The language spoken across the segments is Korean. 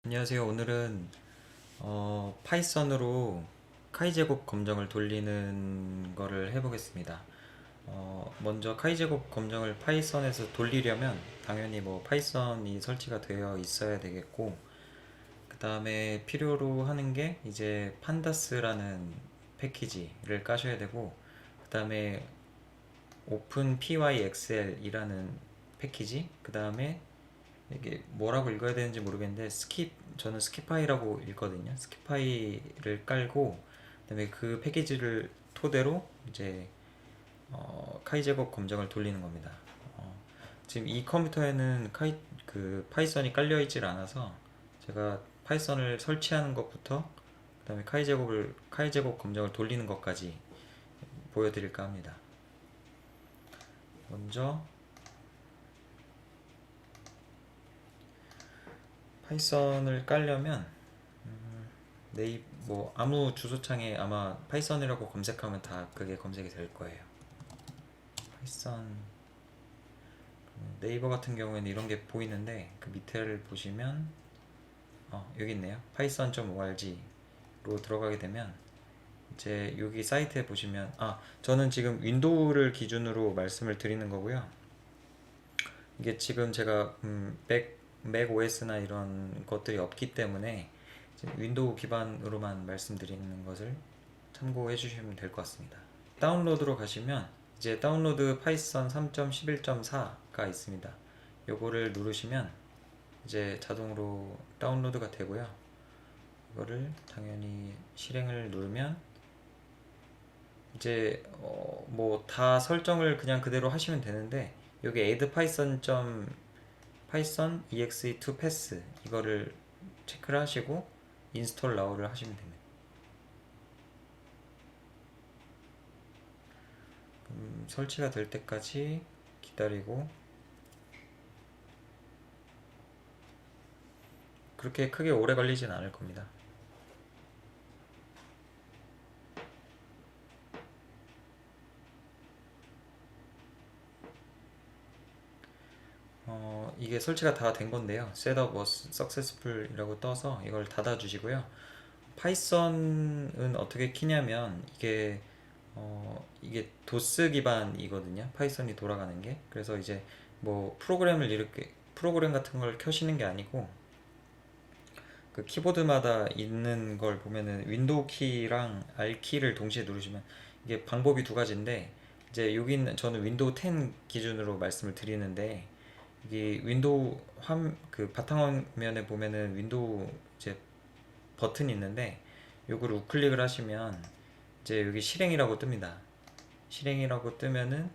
안녕하세요. 오늘은 파이썬으로 카이 제곱 검정을 돌리는 거를 해보겠습니다. 먼저 카이 제곱 검정을 파이썬에서 돌리려면 당연히 뭐 파이썬이 설치가 되어 있어야 되겠고, 그 다음에 필요로 하는 게 이제 판다스라는 패키지를 까셔야 되고, 그 다음에 오픈 pyxl이라는 패키지, 그 다음에 이게 뭐라고 읽어야 되는지 모르겠는데 저는 스키파이라고 읽거든요. 스키파이를 깔고 그다음에 그 패키지를 토대로 이제 카이 제곱 검정을 돌리는 겁니다. 어, 지금 이 컴퓨터에는 파이썬이 깔려 있질 않아서 제가 파이썬을 설치하는 것부터 그다음에 카이 제곱 검정을 돌리는 것까지 보여드릴까 합니다. 먼저 파이썬을 깔려면 뭐 아무 주소창에 아마 파이썬이라고 검색하면 다 그게 검색이 될 거예요. 파이썬 네이버 같은 경우에는 이런 게 보이는데 그 밑에를 보시면 여기 있네요. python.org로 들어가게 되면 이제 여기 사이트에 보시면 저는 지금 윈도우를 기준으로 말씀을 드리는 거고요. 이게 지금 제가 맥 OS나 이런 것들이 없기 때문에 윈도우 기반으로만 말씀드리는 것을 참고해 주시면 될 것 같습니다. 다운로드로 가시면 이제 다운로드 파이썬 3.11.4가 있습니다. 요거를 누르시면 이제 자동으로 다운로드가 되고요. 이거를 당연히 실행을 누르면 이제 뭐 다 설정을 그냥 그대로 하시면 되는데 여기 add python exe2 pass 이거를 체크를 하시고 인스톨 now를 하시면 됩니다. 설치가 될 때까지 기다리고 그렇게 크게 오래 걸리진 않을 겁니다. 이게 설치가 다 된 건데요. Setup was successful 이라고 떠서 이걸 닫아 주시고요. 파이썬은 어떻게 키냐면 이게 도스 기반이거든요. 파이썬이 돌아가는 게. 그래서 이제 뭐 프로그램 같은 걸 켜시는 게 아니고 그 키보드마다 있는 걸 보면은 윈도우 키랑 R 키를 동시에 누르시면 이게 방법이 두 가지인데 이제 여기는 저는 윈도우 10 기준으로 말씀을 드리는데 이게 윈도우 그 바탕화면에 보면은 윈도우 이제 버튼이 있는데 요걸 우클릭을 하시면 이제 여기 실행이라고 뜹니다. 실행이라고 뜨면은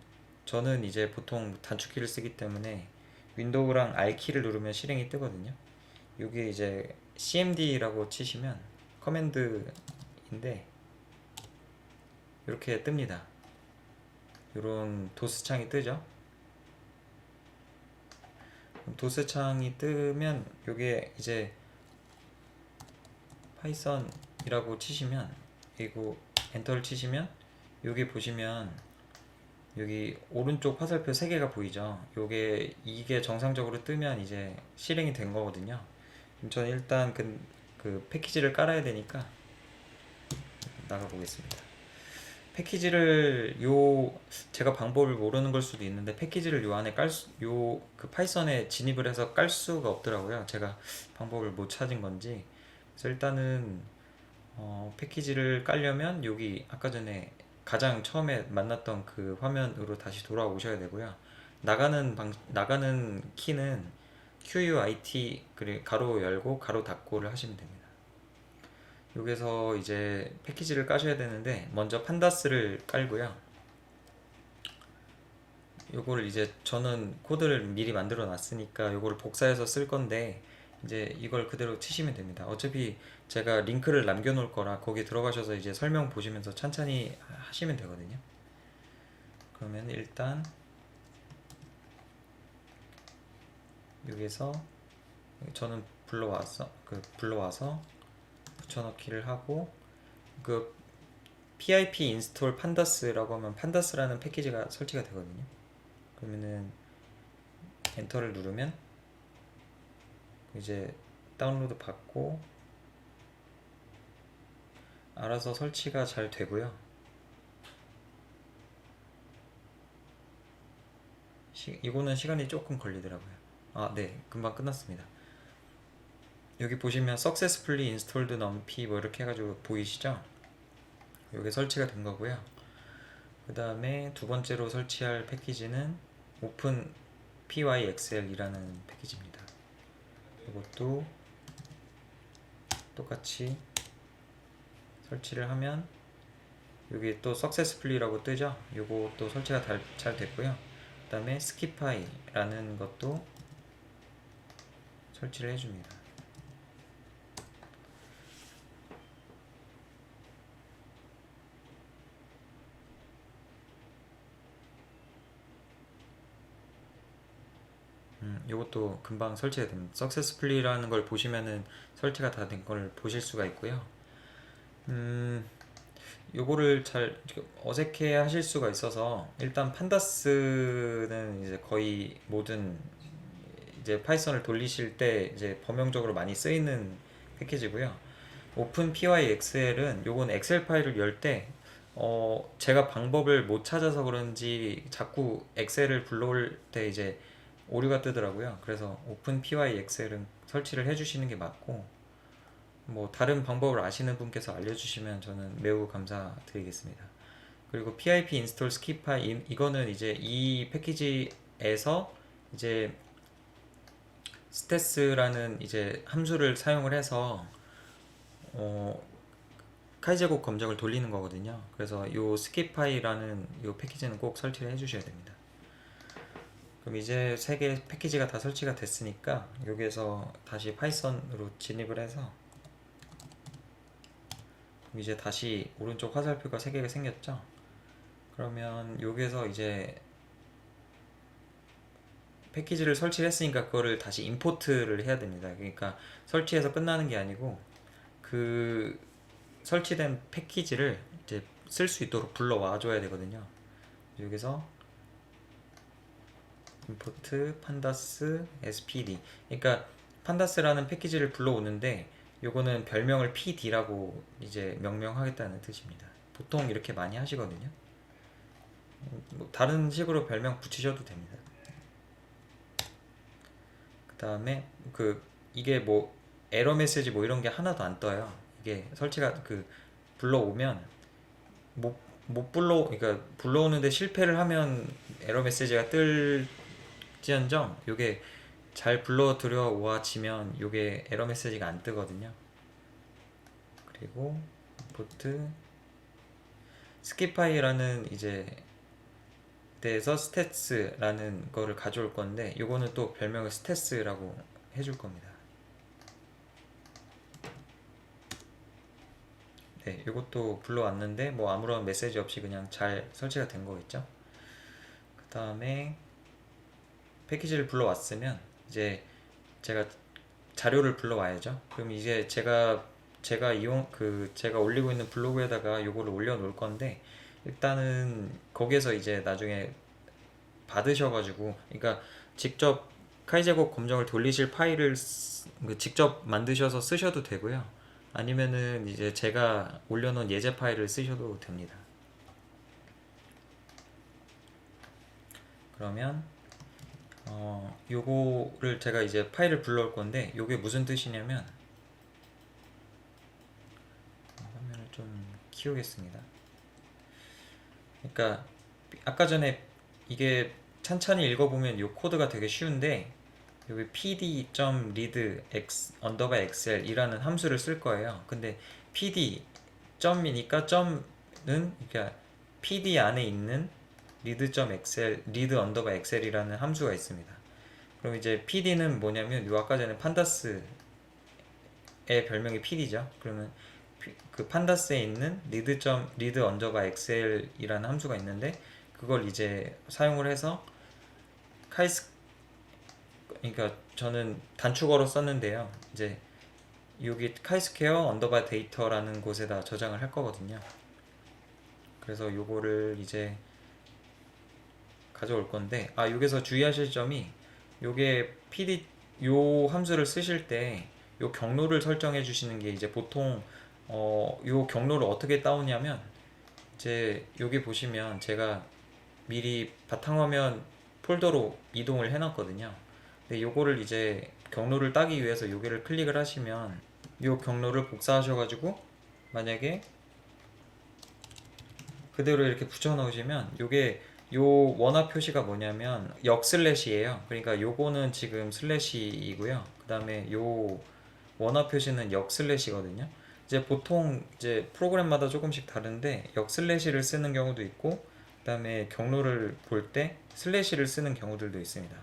저는 이제 보통 단축키를 쓰기 때문에 윈도우랑 R키를 누르면 실행이 뜨거든요. 여기 이제 cmd라고 치시면 커맨드인데 이렇게 뜹니다. 이런 도스 창이 뜨죠. 도스 창이 뜨면 이게 이제 파이썬이라고 치시면 그리고 엔터를 치시면 여기 보시면 여기 오른쪽 화살표 3개가 보이죠. 이게 정상적으로 뜨면 이제 실행이 된 거거든요. 그럼 저는 일단 그 패키지를 깔아야 되니까 나가 보겠습니다. 패키지를 제가 방법을 모르는 걸 수도 있는데 패키지를 요 안에 그 파이썬에 진입을 해서 깔 수가 없더라고요. 제가 방법을 못 찾은 건지. 그래서 일단은 패키지를 깔려면 여기 아까 전에 가장 처음에 만났던 그 화면으로 다시 돌아오셔야 되고요. 나가는 키는 QUIT 그리고 가로 열고 가로 닫고를 하시면 됩니다. 여기서 이제 패키지를 까셔야 되는데 먼저 판다스를 깔고요. 요거를 이제 저는 코드를 미리 만들어 놨으니까 요거를 복사해서 쓸 건데 이제 이걸 그대로 치시면 됩니다. 어차피 제가 링크를 남겨 놓을 거라 거기 들어가셔서 이제 설명 보시면서 천천히 하시면 되거든요. 그러면 일단 여기서 저는 불러와서 붙여넣기를 하고 그 pip install pandas.라고 하면 판다스라는 패키지가 설치가 되거든요. 그러면은 엔터를 누르면 이제 다운로드 받고 알아서 설치가 잘 되고요. 이거는 시간이 조금 걸리더라고요. 네, 금방 끝났습니다. 여기 보시면 successfully installed numpy 뭐 이렇게 해가지고 보이시죠? 이게 설치가 된 거고요. 그 다음에 두 번째로 설치할 패키지는 open pyxl이라는 패키지입니다. 이것도 똑같이 설치를 하면 여기 또 successfully라고 뜨죠? 요것도 설치가 잘 됐고요. 그 다음에 skipy라는 것도 설치를 해줍니다. 요것도 금방 설치가 됩니다. successfully라는 걸 보시면은 설치가 다 된 걸 보실 수가 있고요. 요거를 잘 어색해 하실 수가 있어서 일단 판다스는 이제 거의 모든 이제 파이썬을 돌리실 때 이제 범용적으로 많이 쓰이는 패키지고요. 오픈 pyxl은 요건 엑셀 파일을 열 때 제가 방법을 못 찾아서 그런지 자꾸 엑셀을 불러올 때 이제 오류가 뜨더라고요. 그래서 오픈 pyxl은 설치를 해주시는 게 맞고, 뭐 다른 방법을 아시는 분께서 알려주시면 저는 매우 감사드리겠습니다. 그리고 pip install skipy 이거는 이제 이 패키지에서 이제 스테스라는 이제 함수를 사용을 해서 카이 제곱 검정을 돌리는 거거든요. 그래서 요 skipy라는 요 패키지는 꼭 설치를 해주셔야 됩니다. 그럼 이제 세 개 패키지가 다 설치가 됐으니까 여기에서 다시 파이썬으로 진입을 해서 이제 다시 오른쪽 화살표가 3개가 생겼죠. 그러면 여기에서 이제 패키지를 설치를 했으니까 그거를 다시 임포트를 해야 됩니다. 그러니까 설치해서 끝나는 게 아니고 그 설치된 패키지를 이제 쓸 수 있도록 불러와 줘야 되거든요. 여기서 import pandas spd, 그러니까 판다스라는 패키지를 불러오는데 요거는 별명을 pd라고 이제 명명하겠다는 뜻입니다. 보통 이렇게 많이 하시거든요. 뭐 다른 식으로 별명 붙이셔도 됩니다. 그 다음에 이게 뭐 에러 메시지 뭐 이런 게 하나도 안 떠요. 이게 설치가 불러오면 못 그러니까 불러오는데 실패를 하면 에러 메시지가 뜰지언정 요게 잘 불러 들여와지면 요게 에러 메시지가 안 뜨거든요. 그리고 import skipy라는 이제 데에서 stats라는 거를 가져올 건데 요거는 또 별명을 stats라고 해줄 겁니다. 네, 요것도 불러왔는데 뭐 아무런 메시지 없이 그냥 잘 설치가 된 거겠죠. 그 다음에 패키지를 불러왔으면 이제 제가 자료를 불러와야죠. 그럼 이제 제가 제가 올리고 있는 블로그에다가 요거를 올려 놓을 건데 일단은 거기에서 이제 나중에 받으셔가지고, 그러니까 직접 카이제곱 검정을 돌리실 파일을 직접 만드셔서 쓰셔도 되고요. 아니면은 이제 제가 올려놓은 예제 파일을 쓰셔도 됩니다. 그러면 요거를 제가 이제 파일을 불러올 건데 요게 무슨 뜻이냐면, 화면을 좀 키우겠습니다. 그러니까 아까 전에 이게 찬찬히 읽어보면 요 코드가 되게 쉬운데 여기 pd.read_xl 이라는 함수를 쓸 거예요. 근데 pd 점이니까 점은 그러니까 pd 안에 있는 read.xl, read_xl이라는 함수가 있습니다. 그럼 이제 pd는 뭐냐면 요 아까 전에 판다스의 별명이 pd죠. 그러면 그 판다스에 있는 read_xl이라는 함수가 있는데 그걸 이제 사용을 해서 그러니까 저는 단축어로 썼는데요. 이제 여기 카이스퀘어 언더바 데이터라는 곳에다 저장을 할 거거든요. 그래서 요거를 이제 가져올 건데, 여기서 주의하실 점이 요게 요 함수를 쓰실 때 요 경로를 설정해 주시는 게 이제 보통 요 경로를 어떻게 따오냐면 이제 여기 보시면 제가 미리 바탕화면 폴더로 이동을 해놨거든요. 근데 요거를 이제 경로를 따기 위해서 여기를 클릭을 하시면 요 경로를 복사하셔가지고 만약에 그대로 이렇게 붙여 넣으시면 요게 요 원화 표시가 뭐냐면 역슬래시예요. 그러니까 요거는 지금 슬래시이고요. 그 다음에 요 원화 표시는 역슬래시거든요. 이제 보통 이제 프로그램마다 조금씩 다른데 역슬래시를 쓰는 경우도 있고 그 다음에 경로를 볼 때 슬래시를 쓰는 경우들도 있습니다.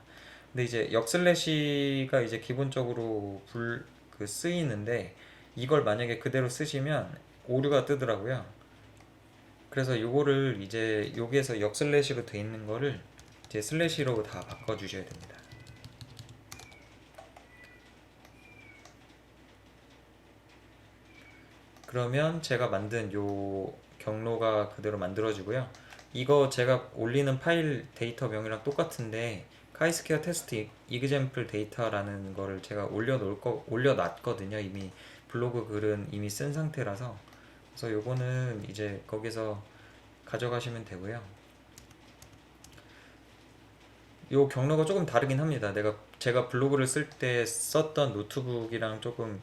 근데 이제 역슬래시가 이제 기본적으로 쓰이는데 이걸 만약에 그대로 쓰시면 오류가 뜨더라고요. 그래서 요거를 이제 여기에서 역슬래시로 돼 있는 거를 이제 슬래시로 다 바꿔 주셔야 됩니다. 그러면 제가 만든 요 경로가 그대로 만들어지고요. 이거 제가 올리는 파일 데이터명이랑 똑같은데 카이스퀘어 테스트 이그젬플 데이터라는 거를 제가 올려놨거든요. 이미 블로그 글은 이미 쓴 상태라서. 그래서 요거는 이제 거기서 가져가시면 되고요. 요 경로가 조금 다르긴 합니다. 제가 블로그를 쓸 때 썼던 노트북이랑 조금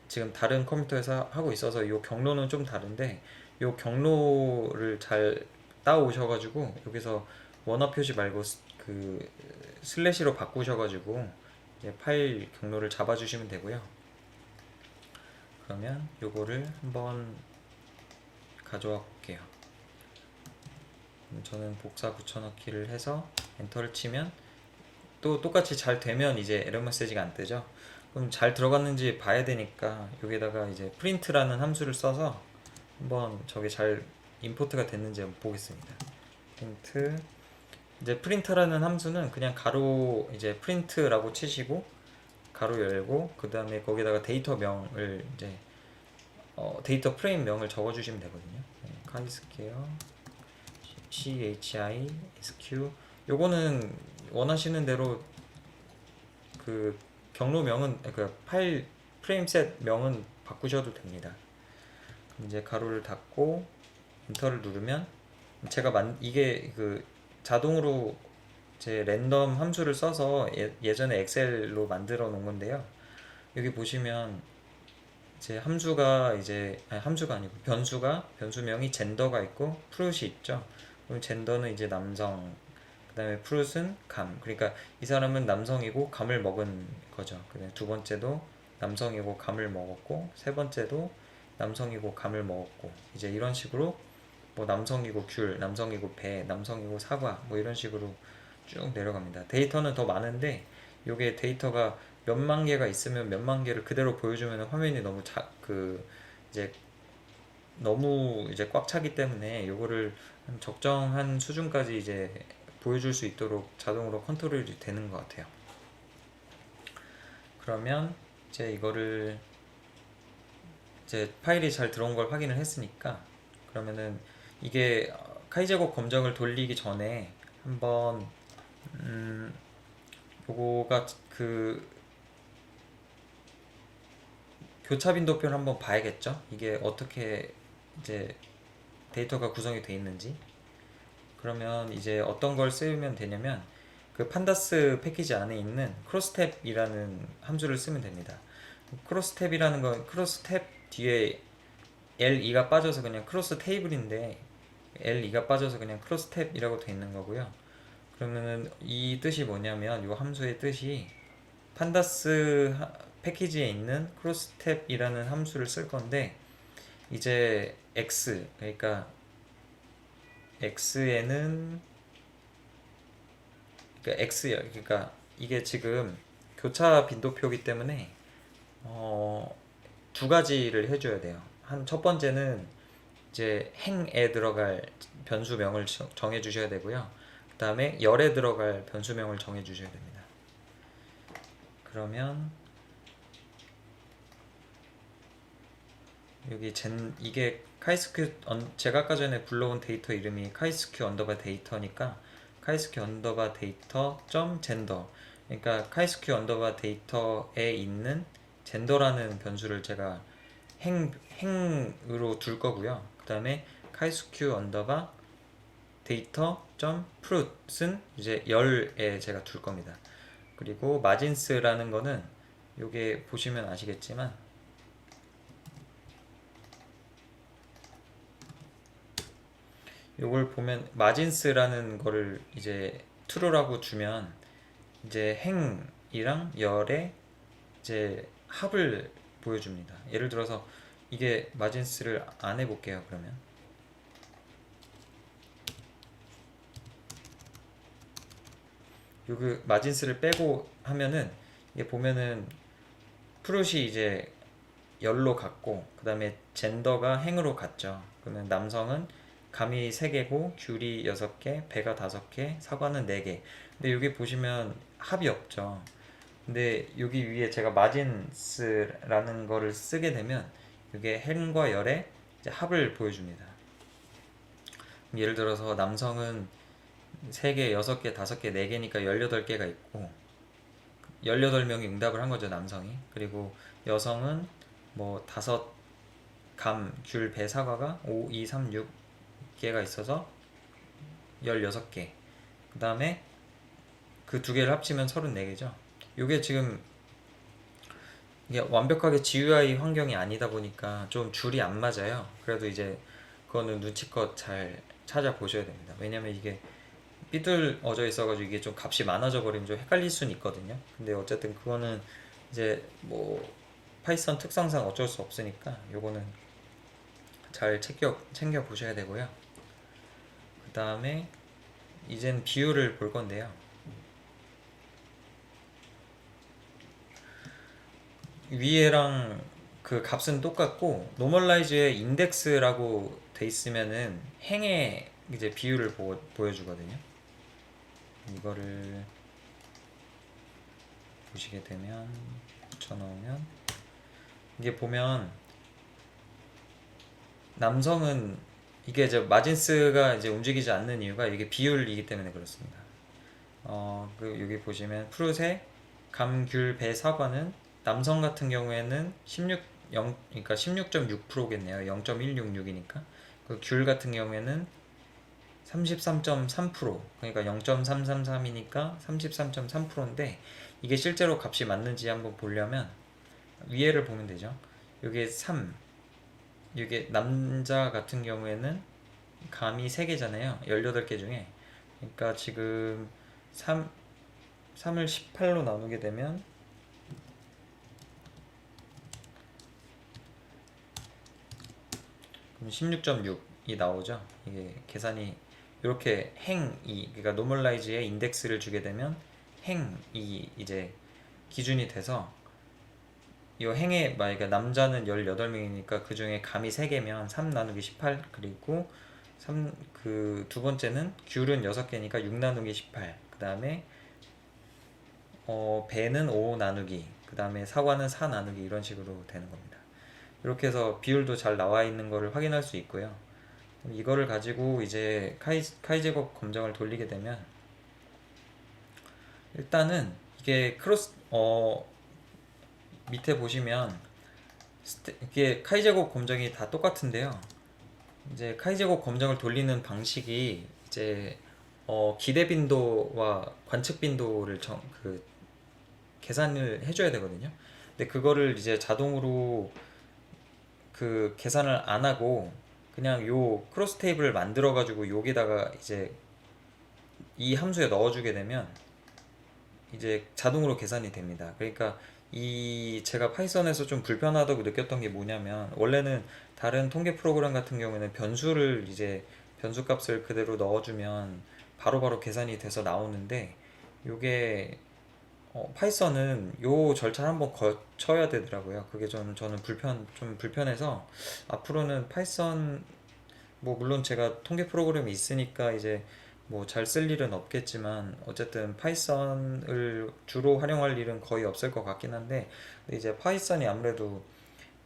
지금 다른 컴퓨터에서 하고 있어서 요 경로는 좀 다른데 요 경로를 잘 따오셔가지고 여기서 원화 표시 말고 그 슬래시로 바꾸셔가지고 이제 파일 경로를 잡아주시면 되고요. 그러면 요거를 한번 가져와 볼게요. 저는 복사 붙여넣기를 해서 엔터를 치면 또 똑같이 잘 되면 이제 에러 메시지가 안 뜨죠. 그럼 잘 들어갔는지 봐야 되니까 여기다가 이제 프린트라는 함수를 써서 한번 저게 잘 임포트가 됐는지 한번 보겠습니다. 프린트 이제 프린터라는 함수는 그냥 가로 이제 프린트라고 치시고 가로 열고 그 다음에 거기다가 데이터 명을 이제 데이터 프레임 명을 적어주시면 되거든요. 카이스퀘어 CHISQ 요거는 원하시는 대로 그 경로명은 그 파일 프레임셋 명은 바꾸셔도 됩니다. 이제 가로를 닫고 엔터를 누르면 제가 이게 그 자동으로 제 랜덤 함수를 써서 예전에 엑셀로 만들어 놓은 건데요. 여기 보시면 제 함수가 함수가 아니고 변수명이 젠더가 있고 프루시 있죠. 그럼 젠더는 이제 남성, 그 다음에 프룻은 감. 그러니까 이 사람은 남성이고 감을 먹은 거죠. 그다음에 두 번째도 남성이고 감을 먹었고 세 번째도 남성이고 감을 먹었고 이제 이런 식으로 뭐 남성이고 귤, 남성이고 배, 남성이고 사과 뭐 이런 식으로 쭉 내려갑니다. 데이터는 더 많은데 요게 데이터가 몇만 개가 있으면 몇만 개를 그대로 보여주면 화면이 너무 이제 너무 이제 꽉 차기 때문에 요거를 적정한 수준까지 이제 보여줄 수 있도록 자동으로 컨트롤이 되는 것 같아요. 그러면 이제 이거를 이제 파일이 잘 들어온 걸 확인을 했으니까 그러면은 이게 카이제곡 검정을 돌리기 전에 한번 요거가 그 교차 빈도표를 한번 봐야겠죠. 이게 어떻게 이제 데이터가 구성이 되어 있는지. 그러면 이제 어떤 걸 쓰면 되냐면 그 판다스 패키지 안에 있는 크로스탭이라는 함수를 쓰면 됩니다. 크로스탭이라는 건 크로스탭 뒤에 L2가 빠져서 그냥 크로스 테이블인데 L2가 빠져서 그냥 크로스탭이라고 되어 있는 거고요. 그러면은 이 뜻이 뭐냐면 이 함수의 뜻이 판다스 패키지에 있는 크로스탭이라는 함수를 쓸 건데 이제 x 그러니까 x에는 그러니까 x요. 그러니까 이게 지금 교차 빈도표이기 때문에 두 가지를 해줘야 돼요. 첫 번째는 이제 행에 들어갈 변수명을 정해 주셔야 되고요. 그 다음에 열에 들어갈 변수명을 정해 주셔야 됩니다. 그러면 여기 이게 카이스큐 제가 아까 전에 불러온 데이터 이름이 카이스큐 언더바 데이터니까 카이스큐 언더바 데이터 점 젠더 그러니까 카이스큐 언더바 데이터에 있는 젠더라는 변수를 제가 행으로 둘 거고요. 그 다음에 카이스큐 언더바 데이터 점 프루트는 이제 열에 제가 둘 겁니다. 그리고 마진스라는 거는 요게 보시면 아시겠지만 요걸 보면 마진스라는 거를 이제 true라고 주면 이제 행이랑 열의 이제 합을 보여줍니다. 예를 들어서 이게 마진스를 안 해볼게요. 그러면 요그 마진스를 빼고 하면은 이게 보면은 프루시 이제 열로 갔고 그 다음에 젠더가 행으로 갔죠. 그러면 남성은 감이 3개고 귤이 6개, 배가 5개, 사과는 4개. 근데 여기 보시면 합이 없죠. 근데 여기 위에 제가 마진스라는 거를 쓰게 되면 이게 행과 열의 이제 합을 보여줍니다. 예를 들어서 남성은 3개, 6개, 5개, 4개니까 18개가 있고 18명이 응답을 한 거죠, 남성이. 그리고 여성은 뭐 5, 감, 귤, 배, 사과가 5, 2, 3, 6개가 있어서 16개. 그 다음에 그 두 개를 합치면 34개죠. 요게 지금 이게 완벽하게 GUI 환경이 아니다 보니까 좀 줄이 안 맞아요. 그래도 이제 그거는 눈치껏 잘 찾아보셔야 됩니다. 왜냐면 이게 삐뚤어져 있어가지고 이게 좀 값이 많아져 버리면 좀 헷갈릴 수는 있거든요. 근데 어쨌든 그거는 이제 뭐 파이썬 특성상 어쩔 수 없으니까 요거는 잘 챙겨 보셔야 되고요. 그 다음에 이젠 비율을 볼 건데요. 위에랑 그 값은 똑같고 노멀라이즈에 인덱스라고 돼 있으면은 행의 이제 비율을 보여주거든요. 이거를 보시게 되면 붙여넣으면 이게 보면 남성은 이게 이제 마진스가 이제 움직이지 않는 이유가 이게 비율이기 때문에 그렇습니다. 그 여기 보시면 프루세, 감, 귤, 배, 사과는 남성 같은 경우에는 그러니까 16.6%겠네요. 0.166이니까. 그 귤 같은 경우에는 33.3%, 그러니까 0.333이니까 33.3%인데 이게 실제로 값이 맞는지 한번 보려면 위에를 보면 되죠. 이게 3, 이게 남자 같은 경우에는 감이 3개잖아요. 18개 중에. 그러니까 지금 3을 18로 나누게 되면 그럼 16.6이 나오죠. 이게 계산이 이렇게 행이 그러니까 노멀라이즈에 인덱스를 주게 되면 행이 이제 기준이 돼서 이 행의 만약에 남자는 18명이니까 그 중에 감이 3개면 3 나누기 18 그리고 그 두 번째는 귤은 6개니까 6 나누기 18 그 다음에 배는 5 나누기 그 다음에 사과는 4 나누기 이런 식으로 되는 겁니다. 이렇게 해서 비율도 잘 나와 있는 거를 확인할 수 있고요. 이거를 가지고 이제 카이 제곱 검정을 돌리게 되면 일단은 이게 밑에 보시면 이게 카이 제곱 검정이 다 똑같은데요. 이제 카이 제곱 검정을 돌리는 방식이 이제 기대 빈도와 관측 빈도를 계산을 해줘야 되거든요. 근데 그거를 이제 자동으로 그 계산을 안 하고 그냥 요 크로스 테이블을 만들어 가지고 여기다가 이제 이 함수에 넣어주게 되면 이제 자동으로 계산이 됩니다. 그러니까 이 제가 파이썬에서 좀 불편하다고 느꼈던 게 뭐냐면 원래는 다른 통계 프로그램 같은 경우에는 변수를 이제 변수 값을 그대로 넣어주면 바로바로 계산이 돼서 나오는데 요게 파이썬은 요 절차를 한번 거쳐야 되더라고요. 그게 저는 좀 불편해서 앞으로는 파이썬 뭐 물론 제가 통계 프로그램이 있으니까 이제 뭐 잘 쓸 일은 없겠지만 어쨌든 파이썬을 주로 활용할 일은 거의 없을 것 같긴 한데 이제 파이썬이 아무래도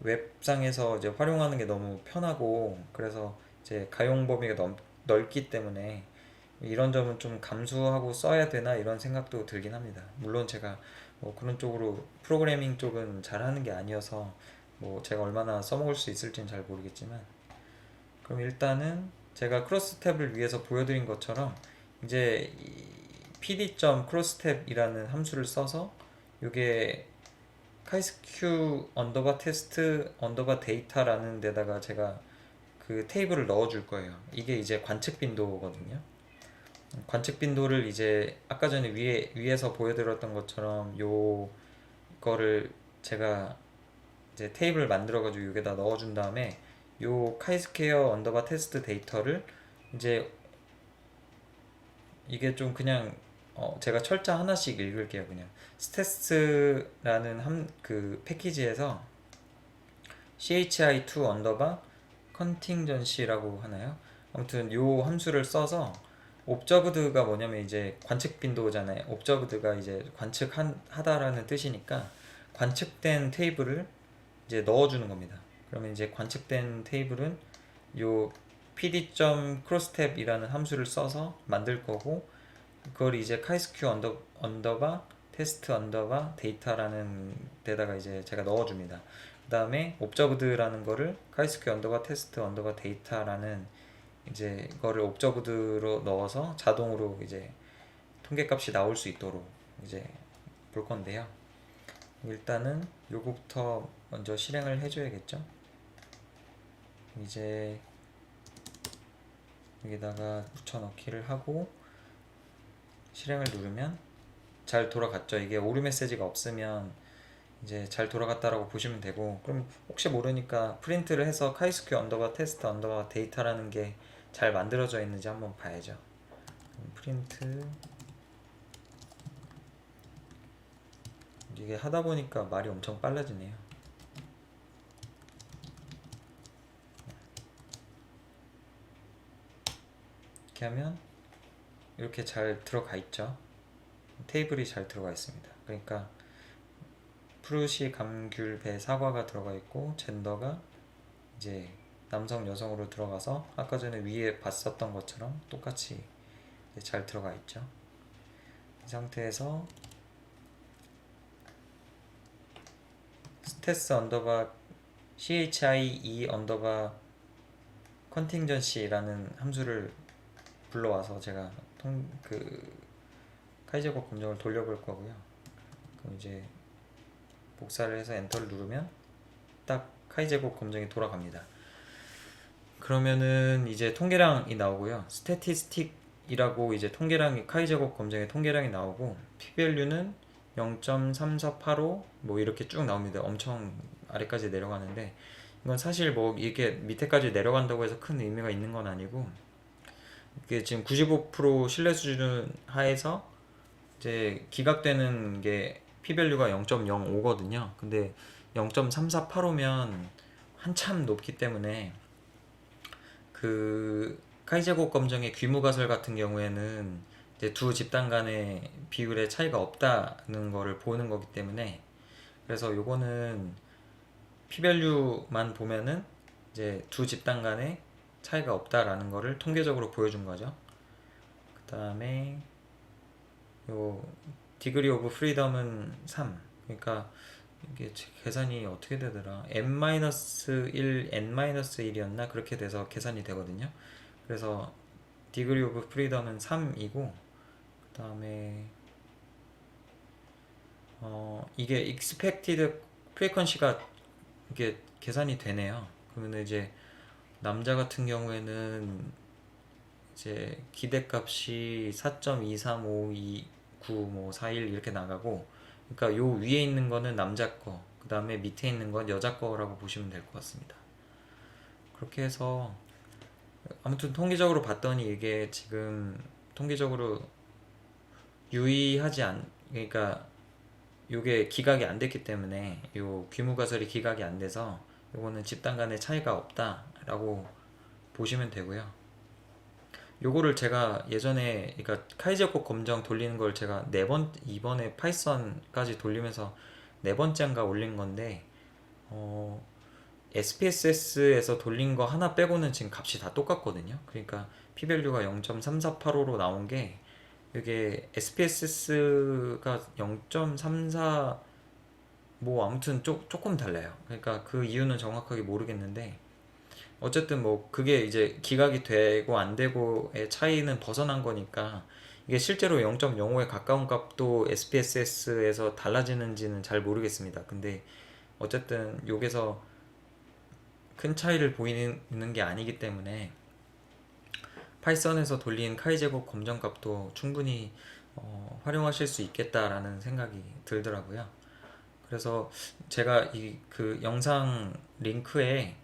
웹상에서 이제 활용하는 게 너무 편하고 그래서 이제 가용 범위가 넓기 때문에 이런 점은 좀 감수하고 써야 되나 이런 생각도 들긴 합니다. 물론 제가 뭐 그런 쪽으로 프로그래밍 쪽은 잘하는 게 아니어서 뭐 제가 얼마나 써먹을 수 있을지는 잘 모르겠지만, 그럼 일단은 제가 크로스탭을 위해서 보여드린 것처럼 이제 pd.crossstep이라는 함수를 써서 이게 카이스큐 언더바 테스트 언더바 데이터라는 데다가 제가 그 테이블을 넣어 줄 거예요. 이게 이제 관측 빈도거든요. 관측 빈도를 이제 아까 전에 위에서 보여드렸던 것처럼 요거를 제가 이제 테이블을 만들어 가지고 여기다 넣어 준 다음에 요 카이스케어 언더바 테스트 데이터를 이제 이게 좀 그냥 제가 철자 하나씩 읽을게요. 그냥 스테스라는 그 패키지에서 chi2 언더바 컨팅전시라고 하나요? 아무튼 요 함수를 써서 옵저브드가 뭐냐면 이제 관측 빈도잖아요. 옵저브드가 이제 관측하다라는 뜻이니까 관측된 테이블을 이제 넣어주는 겁니다. 그러면 이제 관측된 테이블은 요 pd.crossstep이라는 함수를 써서 만들 거고, 그걸 이제 카이스큐 언더바 테스트 언더바 데이터라는 데다가 이제 제가 넣어줍니다. 그 다음에 옵저브드라는 거를 카이스큐 언더바 테스트 언더바 데이터라는 이제 거를 옵저브드로 넣어서 자동으로 이제 통계값이 나올 수 있도록 이제 볼 건데요. 일단은 요거부터 먼저 실행을 해줘야겠죠. 이제 여기다가 붙여넣기를 하고 실행을 누르면 잘 돌아갔죠. 이게 오류 메시지가 없으면 이제 잘 돌아갔다라고 보시면 되고, 그럼 혹시 모르니까 프린트를 해서 카이스큐 언더바 테스트 언더바 데이터라는 게 잘 만들어져 있는지 한번 봐야죠. 프린트, 이게 하다 보니까 말이 엄청 빨라지네요. 이렇게 하면 이렇게 잘 들어가 있죠. 테이블이 잘 들어가 있습니다. 그러니까 푸르시 감귤 배 사과가 들어가 있고, 젠더가 이제 남성 여성으로 들어가서 아까 전에 위에 봤었던 것처럼 똑같이 잘 들어가 있죠. 이 상태에서 스테스 언더바 chie 언더바 컨팅전시라는 함수를 불러와서 제가 카이제곱 검정을 돌려볼 거고요. 그럼 이제 복사를 해서 엔터를 누르면 딱 카이제곱 검정이 돌아갑니다. 그러면은 이제 통계량이 나오고요. 스태티스틱이라고 이제 통계량이 카이제곱 검정의 통계량이 나오고, p-value는 0.3485 뭐 이렇게 쭉 나옵니다. 엄청 아래까지 내려가는데, 이건 사실 뭐 이게 밑에까지 내려간다고 해서 큰 의미가 있는 건 아니고, 이게 지금 95% 신뢰 수준 하에서 이제 기각되는 게 p-value가 0.05거든요. 근데 0.3485면 한참 높기 때문에 그 카이제곱 검정의 귀무가설 같은 경우에는 이제 두 집단 간의 비율의 차이가 없다는 거를 보는 거기 때문에, 그래서 요거는 p-value만 보면은 이제 두 집단 간의 차이가 없다라는 거를 통계적으로 보여준 거죠. 그 다음에 요 디그리 오브 프리덤은 3. 그러니까 이게 계산이 어떻게 되더라? n-1, n-1이었나? 그렇게 돼서 계산이 되거든요. 그래서 디그리 오브 프리덤은 3이고, 그 다음에 이게 expected frequency가 이게 계산이 되네요. 그러면 이제 남자 같은 경우에는 이제 기대값이 4.23529 뭐 41 이렇게 나가고, 그러니까 요 위에 있는 거는 남자 거, 그 다음에 밑에 있는 건 여자 거라고 보시면 될 것 같습니다. 그렇게 해서 아무튼 통계적으로 봤더니 이게 지금 통계적으로 그러니까 요게 기각이 안 됐기 때문에, 요 귀무가설이 기각이 안 돼서 요거는 집단 간의 차이가 없다라고 보시면 되고요. 요거를 제가 예전에, 그러니까 카이제곱 검정 돌리는 걸 제가 이번에 파이썬까지 돌리면서 네 번째인가 올린 건데, SPSS에서 돌린 거 하나 빼고는 지금 값이 다 똑같거든요. 그러니까 p-value가 0.3485로 나온 게 이게 SPSS가 0.34 뭐 아무튼 조금 달라요. 그러니까 그 이유는 정확하게 모르겠는데 어쨌든 뭐 그게 이제 기각이 되고 안 되고의 차이는 벗어난 거니까 이게 실제로 0.05에 가까운 값도 SPSS에서 달라지는지는 잘 모르겠습니다. 근데 어쨌든 여기서 큰 차이를 보이는 게 아니기 때문에 파이썬에서 돌린 카이 제곱 검정값도 충분히 활용하실 수 있겠다라는 생각이 들더라고요. 그래서 제가 이 그 영상 링크에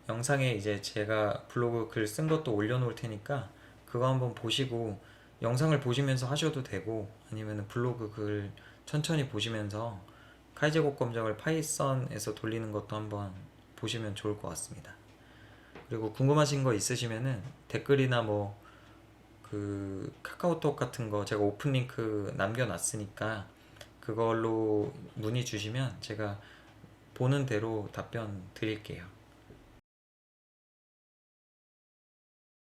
영상에 이제 제가 블로그 글 쓴 것도 올려놓을 테니까 그거 한번 보시고 영상을 보시면서 하셔도 되고 아니면 블로그 글 천천히 보시면서 카이제곱 검정을 파이썬에서 돌리는 것도 한번 보시면 좋을 것 같습니다. 그리고 궁금하신 거 있으시면은 댓글이나 뭐 그 카카오톡 같은 거 제가 오픈 링크 남겨놨으니까 그걸로 문의 주시면 제가 보는 대로 답변 드릴게요.